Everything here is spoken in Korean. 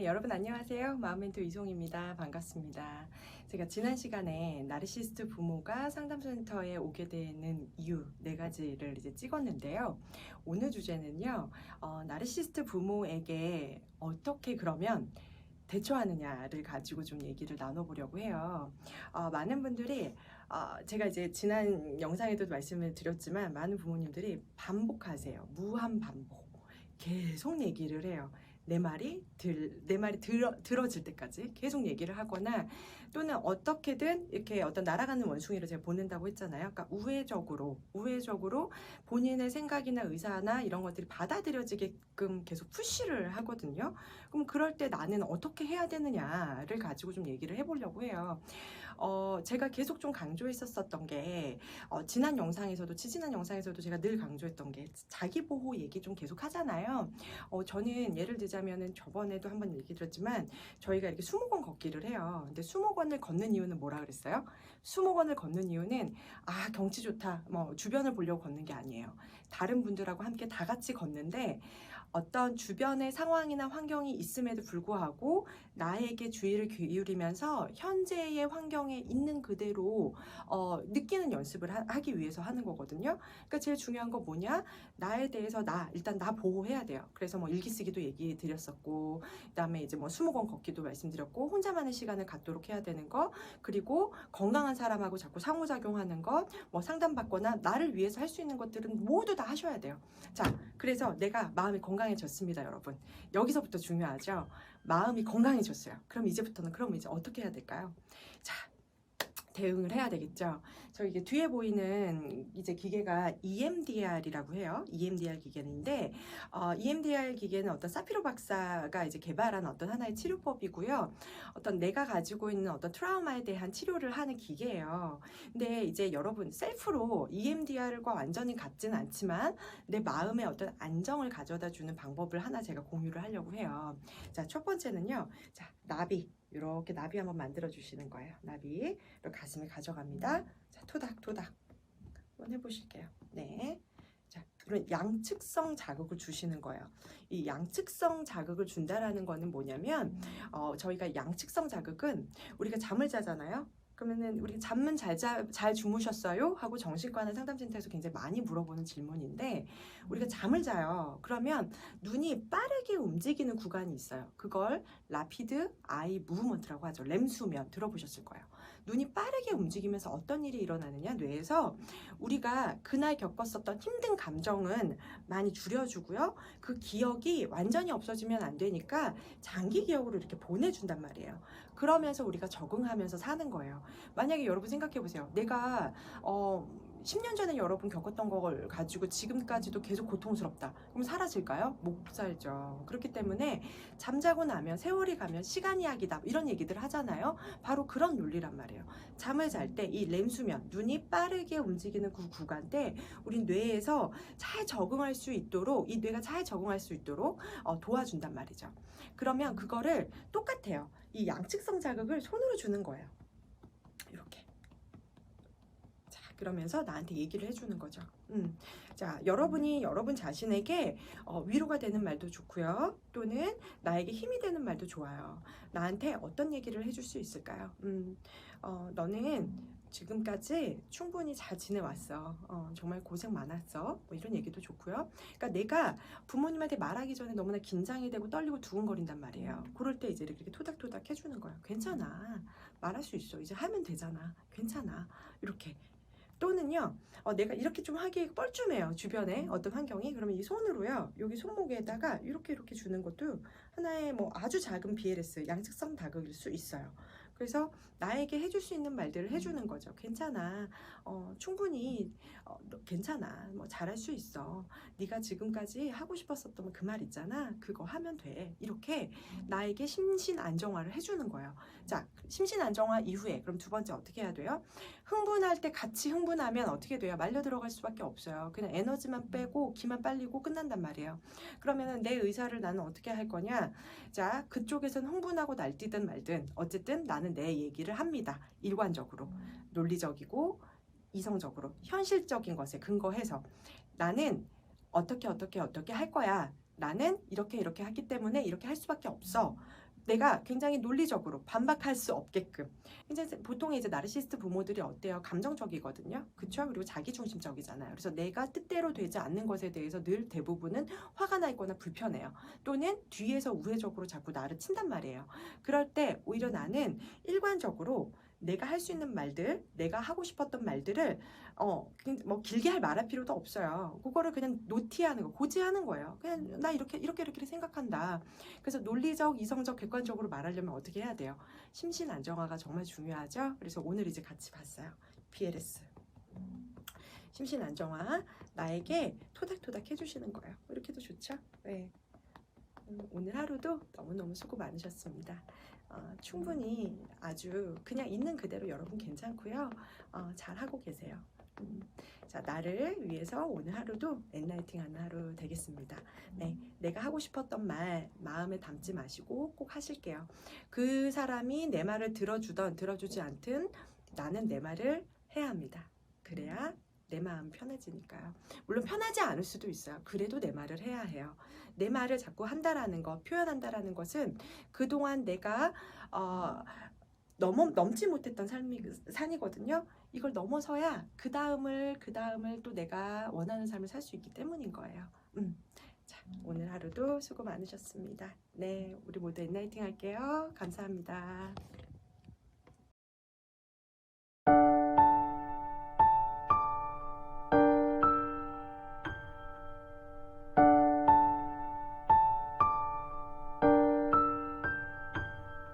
네, 여러분 안녕하세요. 마음멘토 이송입니다. 반갑습니다. 제가 지난 시간에 나르시스트 부모가 상담센터에 오게 되는 이유 4가지를 이제 찍었는데요. 오늘 주제는요, 나르시스트 부모에게 어떻게 그러면 대처하느냐를 가지고 좀 얘기를 나눠보려고 해요. 많은 분들이 제가 이제 지난 영상에도 말씀을 드렸지만 많은 부모님들이 반복하세요. 무한 반복. 계속 얘기를 해요. 내 말이 들어질 때까지 계속 얘기를 하거나 또는 어떻게든 이렇게 어떤 날아가는 원숭이를 제가 보낸다고 했잖아요. 그러니까 우회적으로 본인의 생각이나 의사나 이런 것들이 받아들여지게끔 계속 푸시를 하거든요. 그럼 그럴 때 나는 어떻게 해야 되느냐를 가지고 좀 얘기를 해보려고 해요. 제가 계속 좀 강조했었던 게 지난 영상에서도 지지난 영상에서도 제가 늘 강조했던 게 자기 보호 얘기 좀 계속 하잖아요. 저는 예를 들자면은 저번에도 한번 얘기 드렸지만 저희가 이렇게 수목원 걷기를 해요. 근데 수목원을 걷는 이유는 뭐라 그랬어요? 수목원을 걷는 이유는 경치 좋다 뭐 주변을 보려고 걷는 게 아니에요. 다른 분들하고 함께 다 같이 걷는데 어떤 주변의 상황이나 환경이 있음에도 불구하고 나에게 주의를 기울이면서 현재의 환경에 있는 그대로 느끼는 연습을 하기 위해서 하는 거거든요. 그러니까 제일 중요한 거 뭐냐? 나에 대해서 일단 나 보호해야 돼요. 그래서 뭐 일기 쓰기도 얘기 드렸었고, 그다음에 이제 뭐 수목원 걷기도 말씀드렸고, 혼자만의 시간을 갖도록 해야 되는 거, 그리고 건강한 사람하고 자꾸 상호작용하는 것, 뭐 상담받거나 나를 위해서 할 수 있는 것들은 모두 다 하셔야 돼요. 자, 그래서 내가 마음이 건강해졌습니다, 여러분. 여기서부터 중요하죠. 마음이 건강해졌어요. 그럼 이제부터는 그럼 이제 어떻게 해야 될까요? 자, 대응을 해야 되겠죠. 저 이게 뒤에 보이는 이제 기계가 EMDR이라고 해요. EMDR 기계인데, EMDR 기계는 어떤 사피로 박사가 이제 개발한 어떤 하나의 치료법이고요. 어떤 내가 가지고 있는 어떤 트라우마에 대한 치료를 하는 기계예요. 근데 이제 여러분 셀프로 EMDR과 완전히 같지는 않지만 내 마음의 어떤 안정을 가져다 주는 방법을 하나 제가 공유를 하려고 해요. 자, 첫 번째는요. 자, 나비. 이렇게 나비 한번 만들어 주시는 거예요. 나비 이렇게 가슴에 가져갑니다. 자, 토닥토닥 한번 해보실게요. 네. 자, 그럼 양측성 자극을 주시는 거예요. 이 양측성 자극을 준다라는 거는 뭐냐면 저희가 양측성 자극은 우리가 잠을 자잖아요. 그러면은 우리 잠은 잘 주무셨어요? 하고 정신과나 상담센터에서 굉장히 많이 물어보는 질문인데 우리가 잠을 자요. 그러면 눈이 빠르게 움직이는 구간이 있어요. 그걸 라피드 아이 무브먼트라고 하죠. 렘 수면 들어보셨을 거예요. 눈이 빠르게 움직이면서 어떤 일이 일어나느냐 뇌에서 우리가 그날 겪었었던 힘든 감정은 많이 줄여주고요. 그 기억이 완전히 없어지면 안 되니까 장기 기억으로 이렇게 보내준단 말이에요. 그러면서 우리가 적응하면서 사는 거예요. 만약에 여러분 생각해 보세요. 내가 10년 전에 여러분 겪었던 걸 가지고 지금까지도 계속 고통스럽다. 그럼 사라질까요? 못 살죠. 그렇기 때문에 잠자고 나면 세월이 가면 시간이 약이다. 이런 얘기들 하잖아요. 바로 그런 논리란 말이에요. 잠을 잘 때 이 렘수면 눈이 빠르게 움직이는 그 구간 때 우리 뇌에서 잘 적응할 수 있도록 이 뇌가 잘 적응할 수 있도록 도와준단 말이죠. 그러면 그거를 똑같아요. 이 양측성 자극을 손으로 주는 거예요. 이렇게. 자, 그러면서 나한테 얘기를 해주는 거죠. 자, 여러분이 여러분 자신에게 위로가 되는 말도 좋고요. 또는 나에게 힘이 되는 말도 좋아요. 나한테 어떤 얘기를 해줄 수 있을까요? 너는 지금까지 충분히 잘 지내왔어. 정말 고생 많았어. 뭐 이런 얘기도 좋고요. 그러니까 내가 부모님한테 말하기 전에 너무나 긴장이 되고 떨리고 두근거린단 말이에요. 그럴 때 이제 이렇게 토닥토닥 해주는 거예요. 괜찮아. 말할 수 있어. 이제 하면 되잖아. 괜찮아. 이렇게. 또는요, 내가 이렇게 좀 하기 뻘쭘해요. 주변에 어떤 환경이. 그러면 이 손으로요, 여기 손목에다가 이렇게 주는 것도 하나의 뭐 아주 작은 BLS, 양측성 자극일 수 있어요. 그래서 나에게 해줄 수 있는 말들을 해주는 거죠. 괜찮아. 충분히 괜찮아. 뭐 잘할 수 있어. 네가 지금까지 하고 싶었었던 그 말 있잖아. 그거 하면 돼. 이렇게 나에게 심신 안정화를 해주는 거예요. 자, 심신 안정화 이후에 그럼 두 번째 어떻게 해야 돼요? 흥분할 때 같이 흥분하면 어떻게 돼요? 말려 들어갈 수밖에 없어요. 그냥 에너지만 빼고 기만 빨리고 끝난단 말이에요. 그러면은 내 의사를 나는 어떻게 할 거냐? 자, 그쪽에서는 흥분하고 날뛰든 말든 어쨌든 나는 내 얘기를 합니다. 일관적으로, 논리적이고 이성적으로, 현실적인 것에 근거해서 나는 어떻게 할 거야. 나는 이렇게 하기 때문에 이렇게 할 수밖에 없어. 내가 굉장히 논리적으로 반박할 수 없게끔. 이제 보통 이제 나르시스트 부모들이 어때요? 감정적이거든요. 그쵸? 그리고 자기중심적이잖아요. 그래서 내가 뜻대로 되지 않는 것에 대해서 늘 대부분은 화가 나 있거나 불편해요. 또는 뒤에서 우회적으로 자꾸 나를 친단 말이에요. 그럴 때 오히려 나는 일관적으로 내가 할 수 있는 말들, 내가 하고 싶었던 말들을 뭐 길게 말할 필요도 없어요. 그거를 그냥 노티하는 거, 고지하는 거예요. 그냥 나 이렇게 생각한다. 그래서 논리적, 이성적, 객관적으로 말하려면 어떻게 해야 돼요? 심신 안정화가 정말 중요하죠. 그래서 오늘 이제 같이 봤어요. PLS. 심신 안정화 나에게 토닥토닥 해주시는 거예요. 이렇게도 좋죠. 네. 오늘 하루도 너무너무 수고 많으셨습니다. 충분히 아주 그냥 있는 그대로 여러분 괜찮고요. 잘하고 계세요. 자, 나를 위해서 오늘 하루도 엔라이팅하는 하루 되겠습니다. 네, 내가 하고 싶었던 말 마음에 담지 마시고 꼭 하실게요. 그 사람이 내 말을 들어주던 들어주지 않든 나는 내 말을 해야 합니다. 그래야 내 마음 편해지니까요. 물론 편하지 않을 수도 있어요. 그래도 내 말을 해야 해요. 내 말을 자꾸 한다라는 것, 표현한다라는 것은 그동안 내가 넘지 못했던 산이거든요. 이걸 넘어서야 그 다음을 또 내가 원하는 삶을 살 수 있기 때문인 거예요. 자, 오늘 하루도 수고 많으셨습니다. 네, 우리 모두 엔라이팅 할게요. 감사합니다.